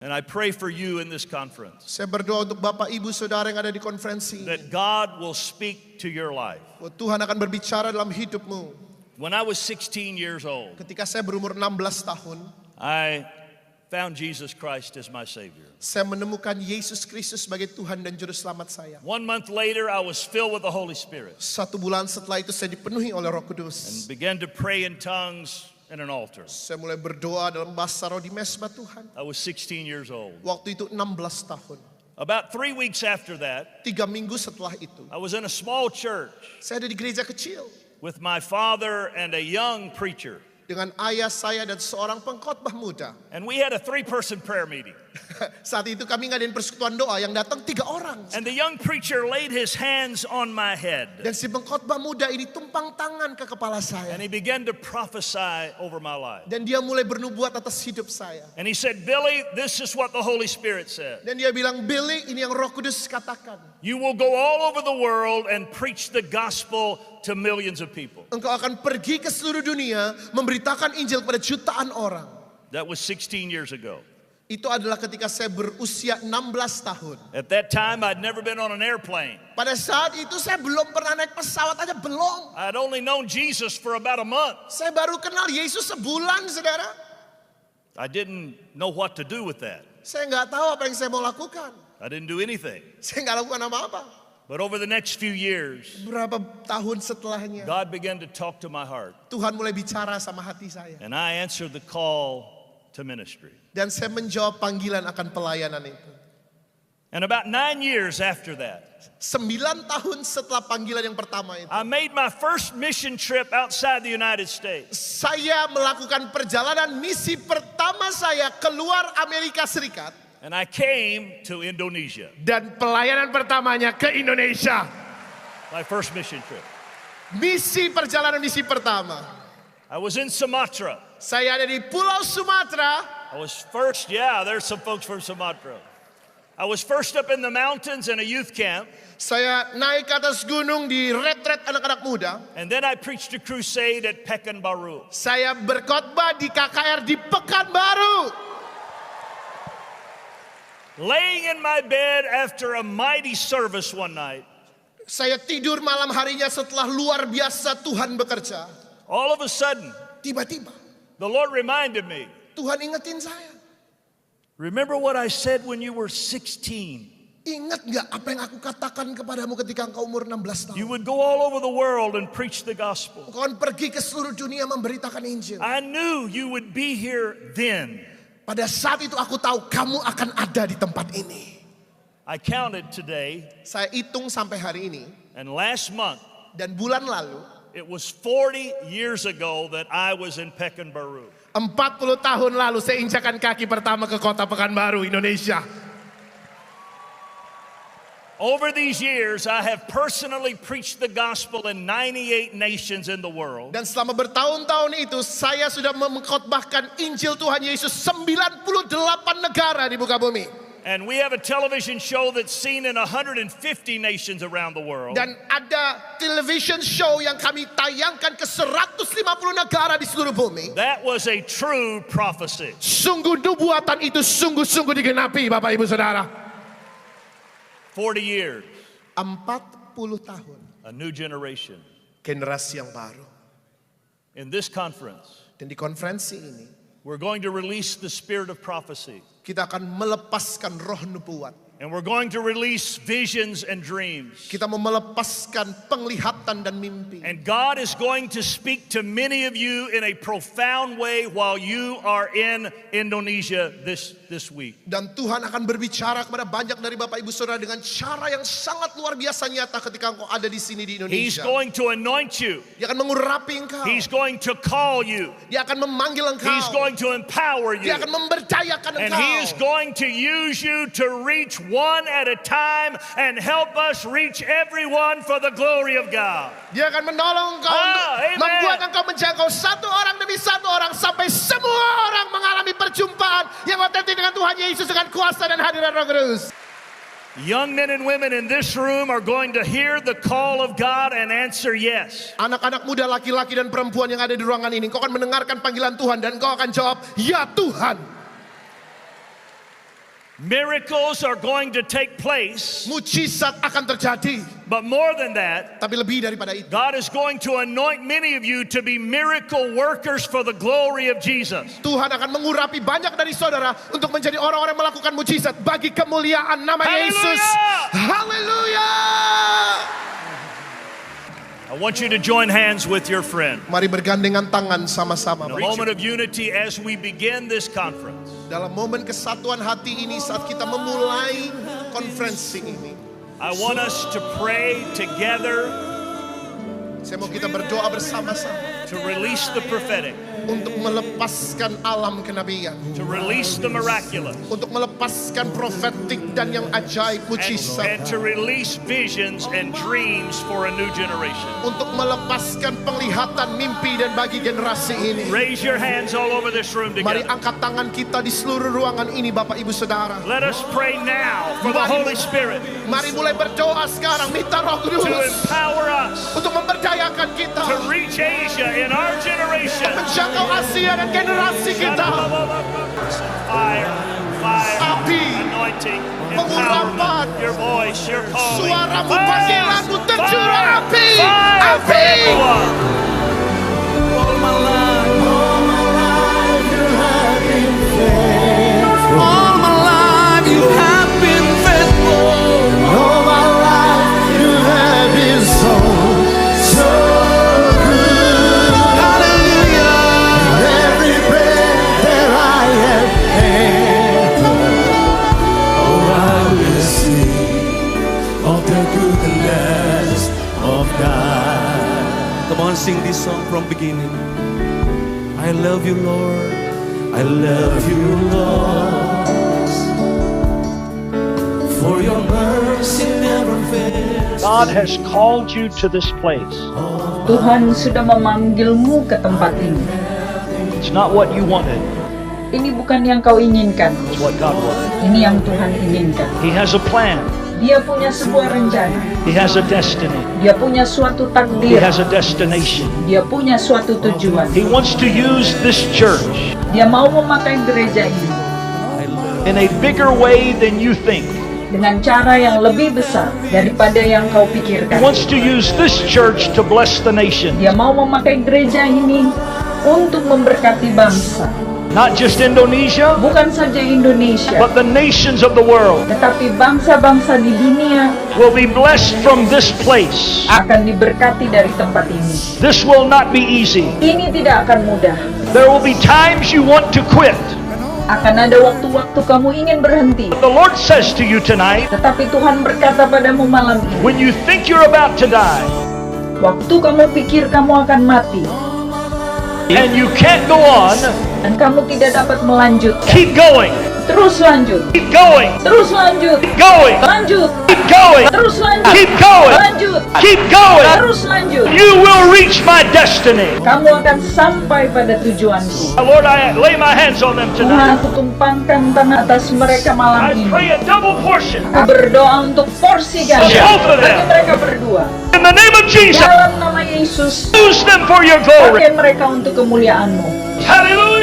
And I pray for you in this conference Saya berdoa untuk Bapak Ibu Saudara yang ada di konferensi ini. that God will speak to your life. Bahwa Tuhan akan berbicara dalam hidupmu. When I was 16 years old, Ketika saya berumur 16 tahun, I found Jesus Christ as my Savior. saya menemukan Yesus Kristus sebagai Tuhan dan Juru Selamat saya. 1 month later, I was filled with the Holy Spirit 1 bulan setelah itu saya dipenuhi oleh Roh and Kudus. began to pray in tongues in an altar. Saya mulai berdoa dalam bahasa roh di mesbah Tuhan. I was 16 years old. Waktu itu 16 tahun. About 3 weeks after that, 3 minggu setelah itu, I was in a small church saya ada di gereja kecil with my father and a young preacher. dengan ayah saya dan seorang pengkhotbah muda. And we had a 3-person prayer meeting. Saat itu kami ngadain persekutuan doa yang datang 3 orang. And the young preacher laid his hands on my head. Dan si pengkhotbah muda ini tumpang tangan ke kepala saya. And he began to prophesy over my life. Dan dia mulai bernubuat atas hidup saya. And he said, Billy, this is what the Holy Spirit said. Dan dia bilang, Billy, ini yang Roh Kudus katakan. You will go all over the world and preach the gospel to millions of people. Engkau akan pergi ke seluruh dunia memberitakan Injil kepada jutaan orang. That was 16 years ago. Itu adalah ketika saya berusia 16 tahun. At that time, I'd never been on an airplane. Pada saat itu saya belum pernah naik pesawat aja, belum. I'd only known Jesus for about a month. Saya baru kenal Yesus sebulan, saudara. I didn't know what to do with that. Saya nggak tahu apa yang saya mau lakukan. I didn't do anything. Saya nggak lakukan apa-apa. But over the next few years, Berapa tahun setelahnya, God began to talk to my heart. Tuhan mulai bicara sama hati saya. And I answered the call to ministry. Dan saya menjawab panggilan akan pelayanan itu. And about 9 years after that, 9 tahun setelah panggilan yang pertama itu, I made my first mission trip outside the United States. saya melakukan perjalanan misi pertama saya keluar Amerika Serikat. And I came to Indonesia, Dan pelayanan pertamanya ke Indonesia. my first mission trip. Perjalanan misi pertama. I was in Sumatra. Saya ada di Pulau Sumatera. I was first, there's some folks from Sumatra. I was first up in the mountains in a youth camp. Saya naik ke atas gunung di retret anak-anak muda. And then I preached a crusade at Pekanbaru. Saya berkhotbah di KKR di Pekanbaru. Laying in my bed after a mighty service one night, Saya tidur malam harinya setelah luar biasa Tuhan bekerja. all of a sudden, Tiba-tiba the Lord reminded me, Tuhan ingetin saya. remember what I said when you were 16? Ingat gak apa yang aku katakan kepadamu ketika engkau umur 16 You tahun? would go all over the world and preach the gospel. Engkau akan pergi ke seluruh dunia memberitakan Injil. I knew you would be here then. Pada saat itu aku tahu kamu akan ada di tempat ini. I counted today, Saya hitung sampai hari ini. and last month, Dan bulan lalu, it was 40 years ago that I was in Pekanbaru. 40 tahun lalu saya injakan kaki pertama ke kota Pekanbaru, Indonesia. Over these years, I have personally preached the gospel in 98 nations in the world. Dan selama bertahun-tahun itu saya sudah mengkhotbahkan Injil Tuhan Yesus 98 negara di muka bumi. And we have a television show that's seen in 150 nations around the world. Dan ada television show yang kami tayangkan ke 150 negara di seluruh bumi. That was a true prophecy. Sungguh nubuatan itu sungguh-sungguh digenapi, Bapak Ibu Saudara. 40 years, 40 tahun. a new generation. Generasi yang baru. In this conference, Dan di konferensi ini, we're going to release the spirit of prophecy. kita akan melepaskan roh nubuat. And we're going to release visions and dreams. Kita mau melepaskan penglihatan dan mimpi. And God is going to speak to many of you in a profound way while you are in Indonesia this week. Dan Tuhan akan berbicara kepada banyak dari Bapak Ibu Saudara dengan cara yang sangat luar biasa nyata ketika engkau ada di sini di He's Indonesia. going to anoint you. Dia akan mengurapi engkau. He's going to call you. Dia akan memanggil engkau. He's going to empower you. Dia akan memberdayakan And engkau. He is going to use you to reach one at a time and help us reach everyone for the glory of God. Dia akan menolong engkau untuk Amen. membuat engkau menjangkau satu orang demi satu orang sampai semua orang mengalami perjumpaan yang otentik dengan Tuhan Yesus dengan kuasa dan hadirat Roh Kudus. Young men and women in this room are going to hear the call of God and answer yes. Anak-anak muda, laki-laki dan perempuan yang ada di ruangan ini, engkau akan mendengarkan panggilan Tuhan dan engkau akan jawab, ya Tuhan. Miracles are going to take place, Mujizat akan terjadi. but more than that, Tapi lebih daripada itu, God is going to anoint many of you to be miracle workers for the glory of Jesus. Tuhan akan mengurapi banyak dari saudara untuk menjadi orang-orang yang melakukan mujizat bagi kemuliaan nama Yesus. Haleluya! I want you to join hands with your friend. Mari bergandengan tangan sama-sama. In a moment of unity as we begin this conference. Dalam momen kesatuan hati ini saat kita memulai konferensi ini, I want us to pray together saya mau kita berdoa bersama-sama to release the prophetic, untuk melepaskan alam kenabian, to release the miraculous, untuk melepaskan profetik dan yang ajaib and mujizat, to release visions and dreams for a new generation. untuk melepaskan penglihatan mimpi dan bagi generasi ini. Raise your hands all over this room Mari together. angkat tangan kita di seluruh ruangan ini, Bapak Ibu Saudara. Let us pray now for the Holy Spirit Mari mulai berdoa sekarang, minta Roh to Kudus empower us untuk memberdayakan kita, to reach Asia in our generation. menjangkau Asia dan generasi kita. Fire, fire, Api, anointing, pengurapan, empowerment, your voice, your calling. suaramu, Fire, panggilanmu tercurah fire, api, fire, api. everyone. All my life you have been faithful. All my life you have been faithful. All my life you have been so good. Hallelujah. Every breath that I have able, oh, I will sing of the goodness of God. Come on, sing this song from beginning. I love you, Lord. I love you, Lord. For your mercy never fails. God has called you to this place. Tuhan sudah memanggilmu ke tempat ini. It's not what you wanted, Ini bukan yang kau inginkan, it's what God wanted. ini yang Tuhan inginkan. He has a plan. Dia punya sebuah rencana, He has a destiny. dia punya suatu He takdir, has a destination. dia punya suatu tujuan. He wants to use this church Dia mau memakai gereja ini in a bigger way than you think. dengan cara yang lebih besar daripada yang kau He pikirkan. wants to use this church to bless the nation. Dia mau memakai gereja ini untuk memberkati bangsa, Not just Indonesia, bukan saja Indonesia, but the nations of the world tetapi bangsa-bangsa di dunia will be blessed from this place. akan diberkati dari tempat ini. This will not be easy. Ini tidak akan mudah. There will be times you want to quit. Akan ada waktu-waktu kamu ingin berhenti. The Lord says to you tonight, Tetapi Tuhan berkata padamu malam ini, when you think you're about to die waktu kamu pikir kamu akan mati and you can't go on, dan kamu tidak dapat melanjutkan, keep going, terus lanjut, keep going, terus lanjut, keep going, lanjut, keep going, terus lanjut, keep going, lanjut, keep going. terus lanjut. You will reach my destiny. Kamu akan sampai pada tujuanku. Lord, I lay my hands on them Tuhan, tonight. aku tumpangkan tangan atas mereka I malam ini. pray a double portion Aku berdoa untuk porsi ganda Both of them. bagi mereka berdua. in the name of Jesus. Dalam nama Yesus, Use them for your glory. pakai mereka untuk kemuliaan-Mu. Hallelujah.